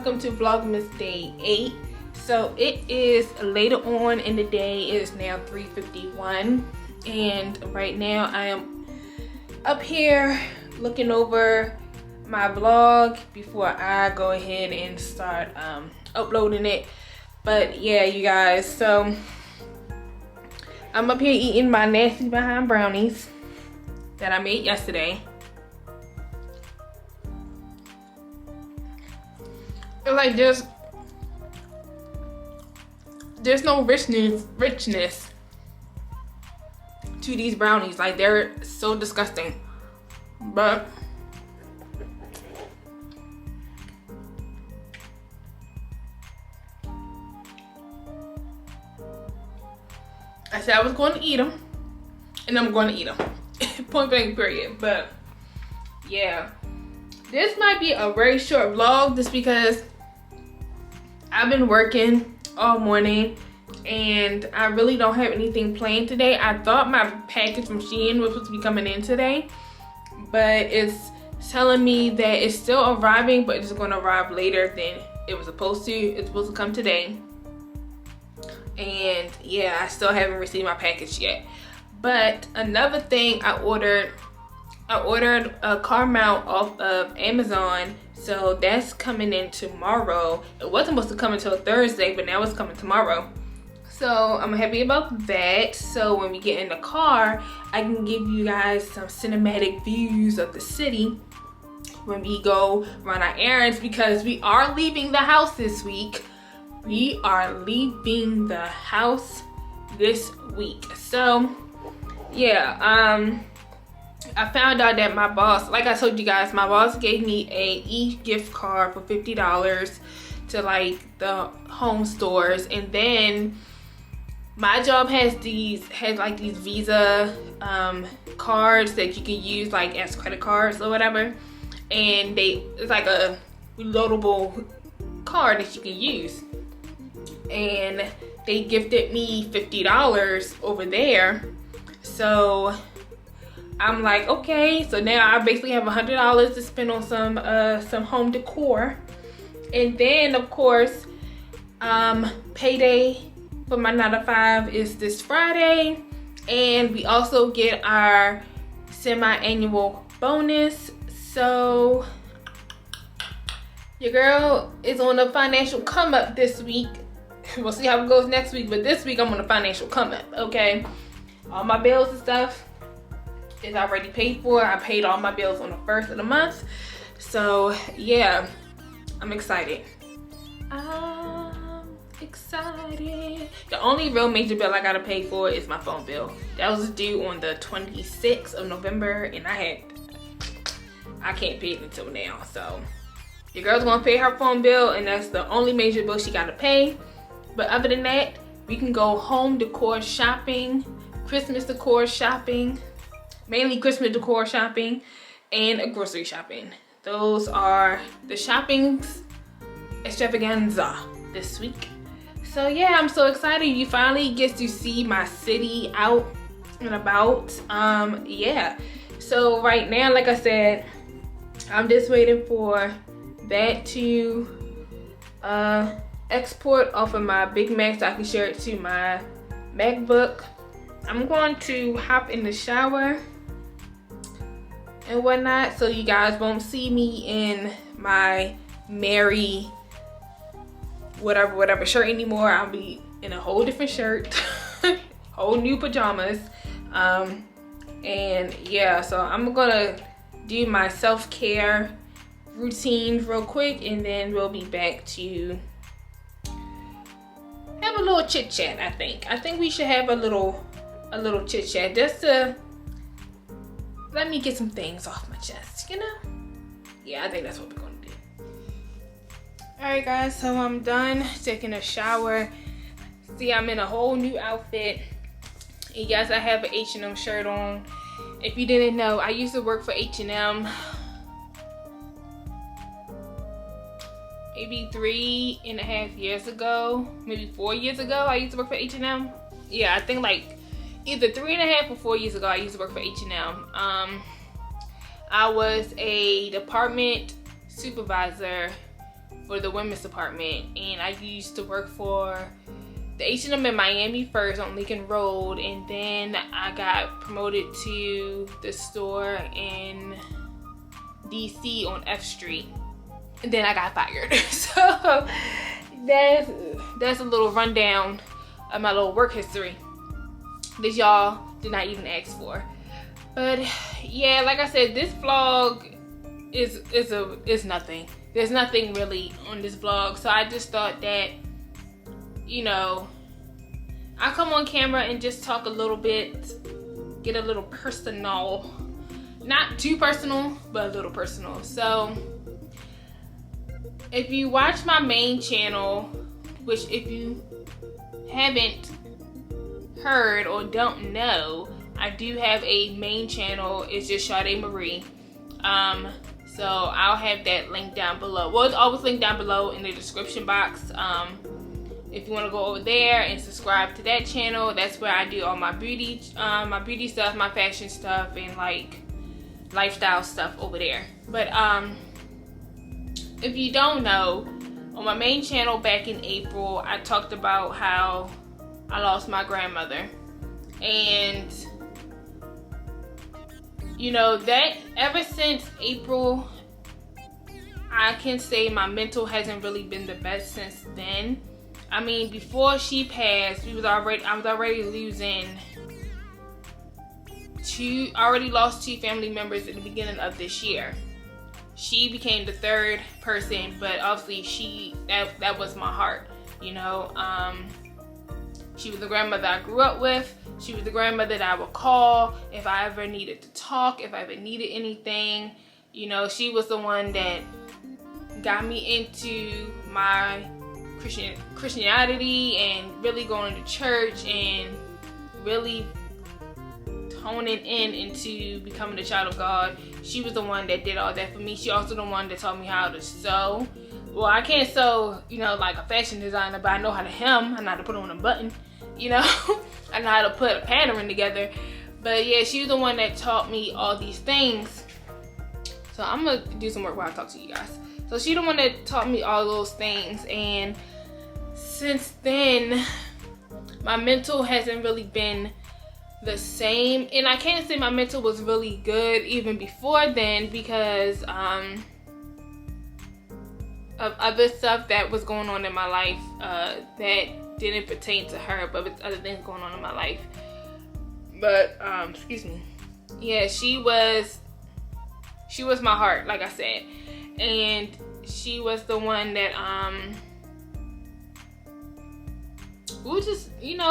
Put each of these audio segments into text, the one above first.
welcome to Vlogmas Day 8. So it is later on in the day. It is now 3:51 and right now I am up here looking over my vlog before I go ahead and start uploading it. But yeah, you guys, so I'm up here eating my nasty behind brownies that I made yesterday. It's like there's no richness to these brownies. Like, they're so disgusting. But I said I was going to eat them, and I'm going to eat them. Point blank period. But yeah, this might be a very short vlog just because I've been working all morning and I really don't have anything planned today. I thought my package from Shein was supposed to be coming in today, but it's telling me that it's still arriving, but it's going to arrive later than it was supposed to. It's supposed to come today. And yeah, I still haven't received my package yet. But another thing, I ordered a car mount off of Amazon, so that's coming in tomorrow. It wasn't supposed to come until Thursday, but now it's coming tomorrow. So I'm happy about that. So when we get in the car, I can give you guys some cinematic views of the city when we go run our errands, because we are leaving the house this week. We are leaving the house this week. So yeah, I found out that my boss, like I told you guys, my boss gave me a e-gift card for $50 to like the home stores, and then my job has like these Visa cards that you can use like as credit cards or whatever, and it's like a reloadable card that you can use, and they gifted me $50 over there. So I'm like, okay, so now I basically have $100 to spend on some home decor. And then of course, payday for my 9 to 5 is this Friday, and we also get our semi-annual bonus. So your girl is on a financial come up this week. We'll see how it goes next week, but this week I'm on a financial come up, okay? All my bills and stuff is already paid for. I paid all my bills on the 1st of the month. So yeah, I'm excited. I'm excited. The only real major bill I gotta pay for is my phone bill. That was due on the 26th of November, and I can't pay it until now. So your girl's gonna pay her phone bill, and that's the only major bill she gotta pay. But other than that, we can go home decor shopping, Christmas decor shopping, mainly Christmas decor shopping, and a grocery shopping. Those are the shoppings extravaganza this week. So yeah, I'm so excited. You finally get to see my city out and about. Yeah, so right now, like I said, I'm just waiting for that to export off of my Big Mac so I can share it to my MacBook. I'm going to hop in the shower and whatnot, so you guys won't see me in my Mary whatever shirt anymore. I'll be in a whole different shirt, whole new pajamas. And yeah, so I'm gonna do my self-care routine real quick, and then we'll be back to have a little chit chat. I think we should have a little chit chat just to let me get some things off my chest, you know? Yeah, I think that's what we're gonna do. Alright guys, so I'm done taking a shower. See, I'm in a whole new outfit. And yes, I have an H&M shirt on. If you didn't know, I used to work for H&M maybe 3.5 years ago, maybe 4 years ago. I used to work for H&M. Yeah, I think like either 3.5 or 4 years ago, I used to work for H&M. I was a department supervisor for the women's department, and I used to work for the H&M in Miami first on Lincoln Road, and then I got promoted to the store in DC on F Street, and then I got fired. So that's a little rundown of my little work history that y'all did not even ask for. But yeah, like I said, this vlog is nothing. There's nothing really on this vlog, so I just thought that, you know, I come on camera and just talk a little bit, get a little personal. Not too personal, but a little personal. So if you watch my main channel, which if you haven't heard or don't know, I do have a main channel. It's just Sade Marie. So I'll have that link down below. Well, it's always linked down below in the description box. If you want to go over there and subscribe to that channel, that's where I do all my beauty stuff, my fashion stuff, and like lifestyle stuff over there. But if you don't know, on my main channel back in April, I talked about how I lost my grandmother, and you know, that ever since April, I can say my mental hasn't really been the best since then. I mean, before she passed, I was already losing already lost 2 family members at the beginning of this year. She became the 3rd person, but obviously that was my heart, you know. She was the grandmother I grew up with. She was the grandmother that I would call if I ever needed to talk, if I ever needed anything. You know, she was the one that got me into my Christianity and really going to church and really honing into becoming a child of God. She was the one that did all that for me. She also the one that taught me how to sew. Well, I can't sew, you know, like a fashion designer, but I know how to hem. I know how to put on a button, you know. I know how to put a pattern together. But yeah, she was the one that taught me all these things. So I'm gonna do some work while I talk to you guys. So she the one that taught me all those things, and since then my mental hasn't really been the same. And I can't say my mental was really good even before then, because of other stuff that was going on in my life that didn't pertain to her, but with other things going on in my life. But excuse me, yeah, she was my heart, like I said, and she was the one that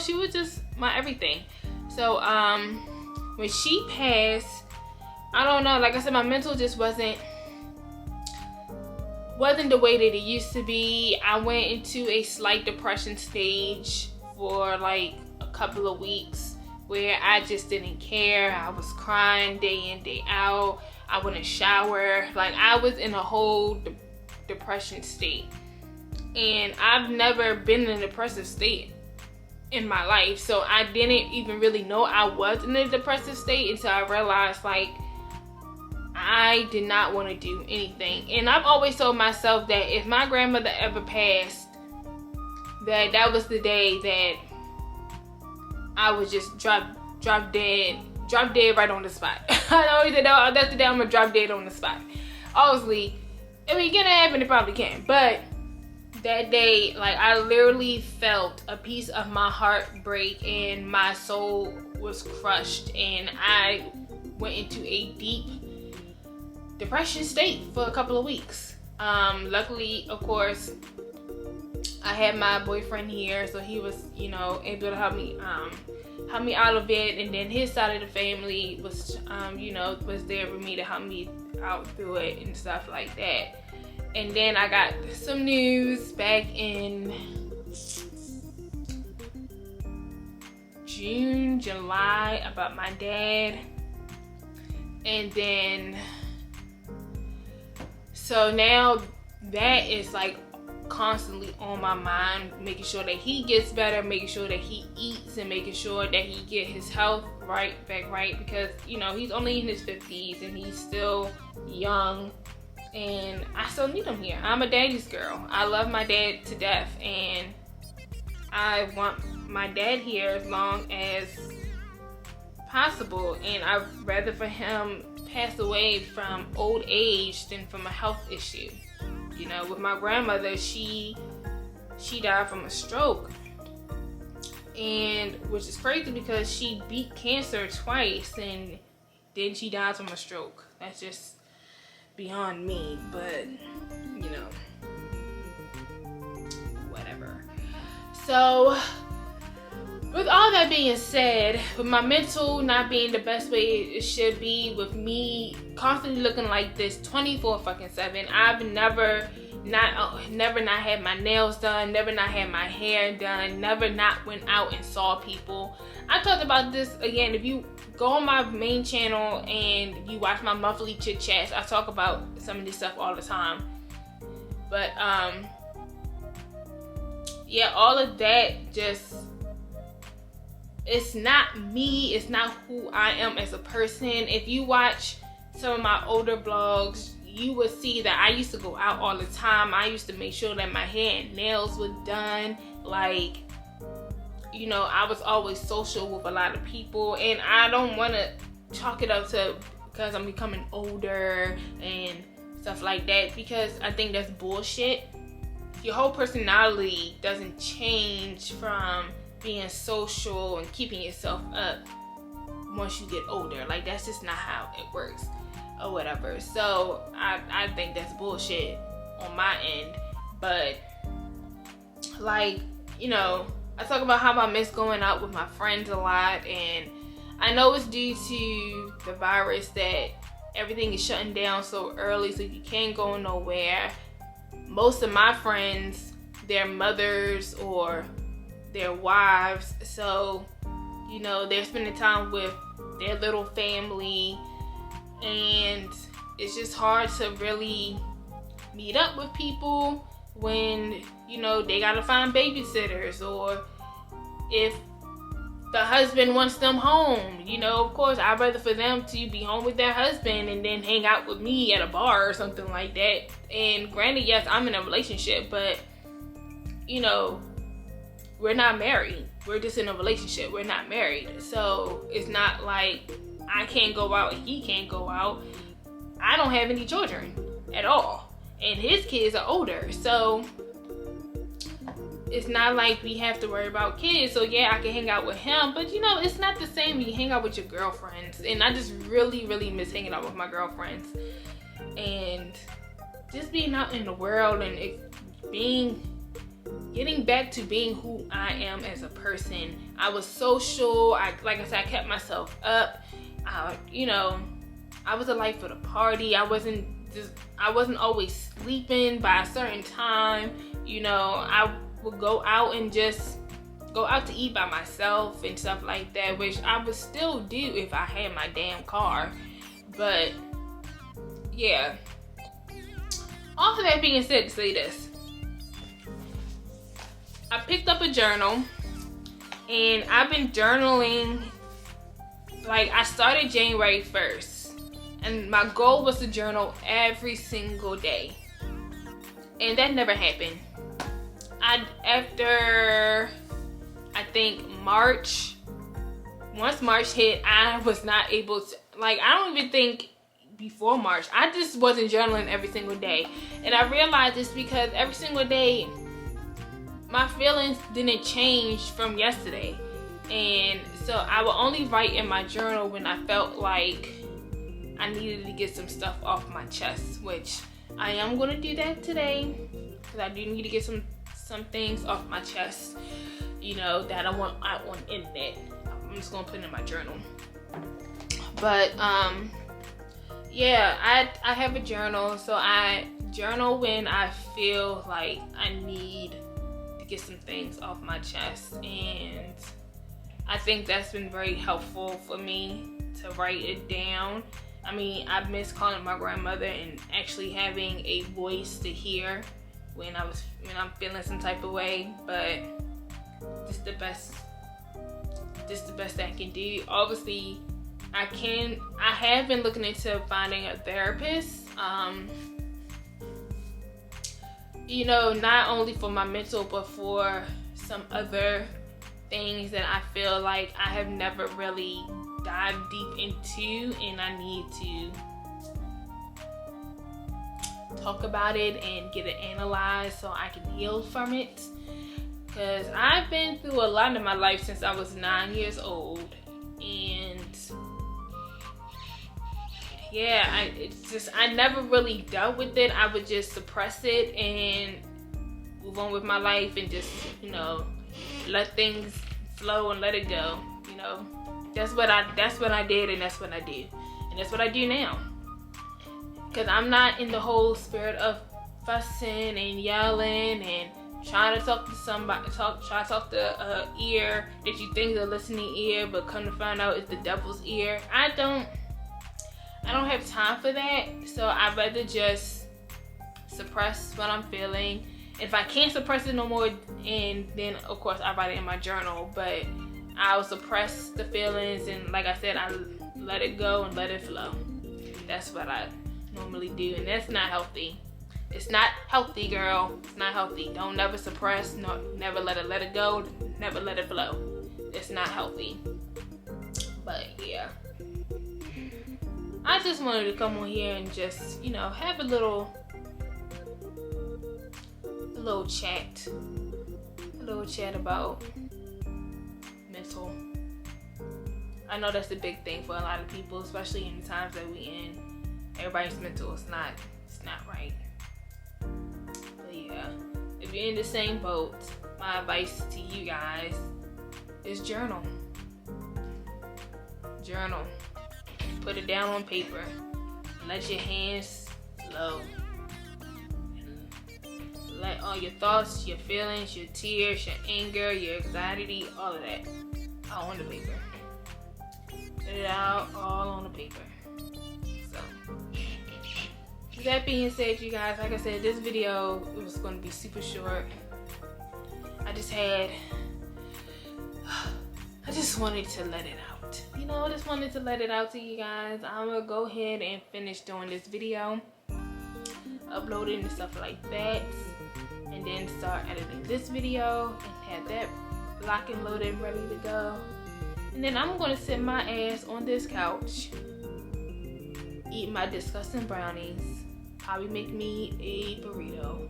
she was just my everything. So when she passed, I don't know, like I said, my mental just wasn't the way that it used to be. I went into a slight depression stage for like a couple of weeks where I just didn't care. I was crying day in, day out. I wouldn't shower. Like, I was in a whole depression state. And I've never been in a depressive state in my life. So I didn't even really know I was in a depressive state until I realized, like, I did not want to do anything. And I've always told myself that if my grandmother ever passed, that was the day that I would just drop dead right on the spot. I always said that's the day I'm gonna drop dead on the spot. Obviously, I mean, can it happen? It probably can. But that day, like, I literally felt a piece of my heart break and my soul was crushed, and I went into a deep depression state for a couple of weeks. Luckily, of course, I had my boyfriend here, so he was, you know, able to help me out of it. And then his side of the family was, was there for me to help me out through it and stuff like that. And then I got some news back in June, July about my dad. And then, so now that is like constantly on my mind, making sure that he gets better, making sure that he eats, and making sure that he get his health back right, because, you know, he's only in his 50s and he's still young. and I still need him here. I'm a daddy's girl. I love my dad to death, and I want my dad here as long as possible, and I'd rather for him pass away from old age than from a health issue. You know, with my grandmother, she died from a stroke, and which is crazy because she beat cancer twice and then she died from a stroke. That's just beyond me, but you know, whatever. So with all that being said, with my mental not being the best way it should be, with me constantly looking like this 24/7, I've never not had my nails done, never not had my hair done, never not went out and saw people. I talked about this again. If you go on my main channel and you watch my monthly chit chats, I talk about some of this stuff all the time. But yeah, all of that just, it's not me, it's not who I am as a person. If you watch some of my older vlogs, you would see that I used to go out all the time. I used to make sure that my hair and nails were done. Like, you know, I was always social with a lot of people, and I don't want to chalk it up to because I'm becoming older and stuff like that, because I think that's bullshit. Your whole personality doesn't change from being social and keeping yourself up once you get older. Like, that's just not how it works or whatever. So I think that's bullshit on my end. But like, you know, I talk about how I miss going out with my friends a lot, and I know it's due to the virus that everything is shutting down so early, so you can't go nowhere. Most of my friends, their mothers or their wives, so you know, they're spending time with their little family, and it's just hard to really meet up with people when, you know, they gotta find babysitters, or if the husband wants them home. You know, of course, I'd rather for them to be home with their husband and then hang out with me at a bar or something like that. And granted, yes, I'm in a relationship, but you know, we're not married. We're just in a relationship. We're not married. So it's not like I can't go out and he can't go out. I don't have any children at all, and his kids are older, so it's not like we have to worry about kids. So yeah, I can hang out with him, but you know, it's not the same when you hang out with your girlfriends. And I just really miss hanging out with my girlfriends and just being out in the world and getting back to being who I am as a person. I was social. Like I said, I kept myself up. You know, I was a life for the party. I wasn't always sleeping by a certain time. You know, I would go out and just go out to eat by myself and stuff like that, which I would still do if I had my damn car. But yeah, all of that being said, to say this, I picked up a journal and I've been journaling. Like, I started January 1st and my goal was to journal every single day, and that never happened. After I think March, once March hit, I was not able to, like, I don't even think before March, I just wasn't journaling every single day. And I realized it's because every single day my feelings didn't change from yesterday. And so I would only write in my journal when I felt like I needed to get some stuff off my chest, which I am going to do that today, because I do need to get some things off my chest, you know, that I want out on the internet. I'm just gonna put it in my journal. But yeah, I have a journal, so I journal when I feel like I need to get some things off my chest, and I think that's been very helpful for me to write it down. I mean, I miss calling my grandmother and actually having a voice to hear when I'm feeling some type of way, but this is the best that I can do. Obviously, I have been looking into finding a therapist. you know, not only for my mental, but for some other things that I feel like I have never really dived deep into, and I need to talk about it and get it analyzed so I can heal from it. Because I've been through a lot in my life since I was 9 years old, and yeah, it's just, I never really dealt with it. I would just suppress it and move on with my life and just, you know, let things flow and let it go. You know, that's what I did, and that's what I do, and that's what I do now. Because I'm not in the whole spirit of fussing and yelling and trying to talk to somebody, try to talk to ear that you think is a listening ear, but come to find out it's the devil's ear. I don't have time for that. So I'd rather just suppress what I'm feeling. If I can't suppress it no more, and then of course I write it in my journal, but I'll suppress the feelings, and like I said, I let it go and let it flow. That's what I normally do, and that's not healthy. It's not healthy, girl. It's not healthy. Don't never suppress, never let it go, never let it flow. It's not healthy. But yeah, I just wanted to come on here and just, you know, have a little chat about mental. I know that's a big thing for a lot of people, especially in the times that we in. Everybody's mental. It's not right. But yeah, if you're in the same boat, my advice to you guys is journal. Put it down on paper. Let your hands flow. Let all your thoughts, your feelings, your tears, your anger, your anxiety, all of that out on the paper. Let it out all on the paper. So, with that being said, you guys, like I said, this video was going to be super short. I just wanted to let it out. You know, I just wanted to let it out to you guys. I'm going to go ahead and finish doing this video, uploading and stuff like that, and then start editing this video and have that locked and loaded, ready to go. And then I'm going to sit my ass on this couch, eat my disgusting brownies, probably make me a burrito,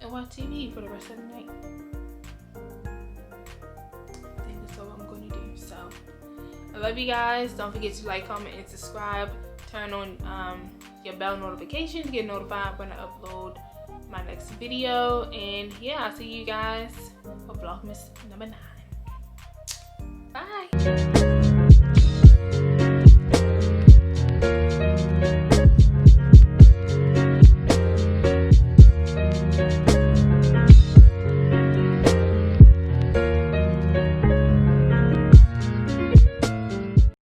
and watch TV for the rest of the night. I think that's all I'm going to do. So, I love you guys. Don't forget to like, comment, and subscribe. Turn on your bell notifications to get notified when I upload my next video. And yeah, I'll see you guys for Vlogmas number 9. Bye.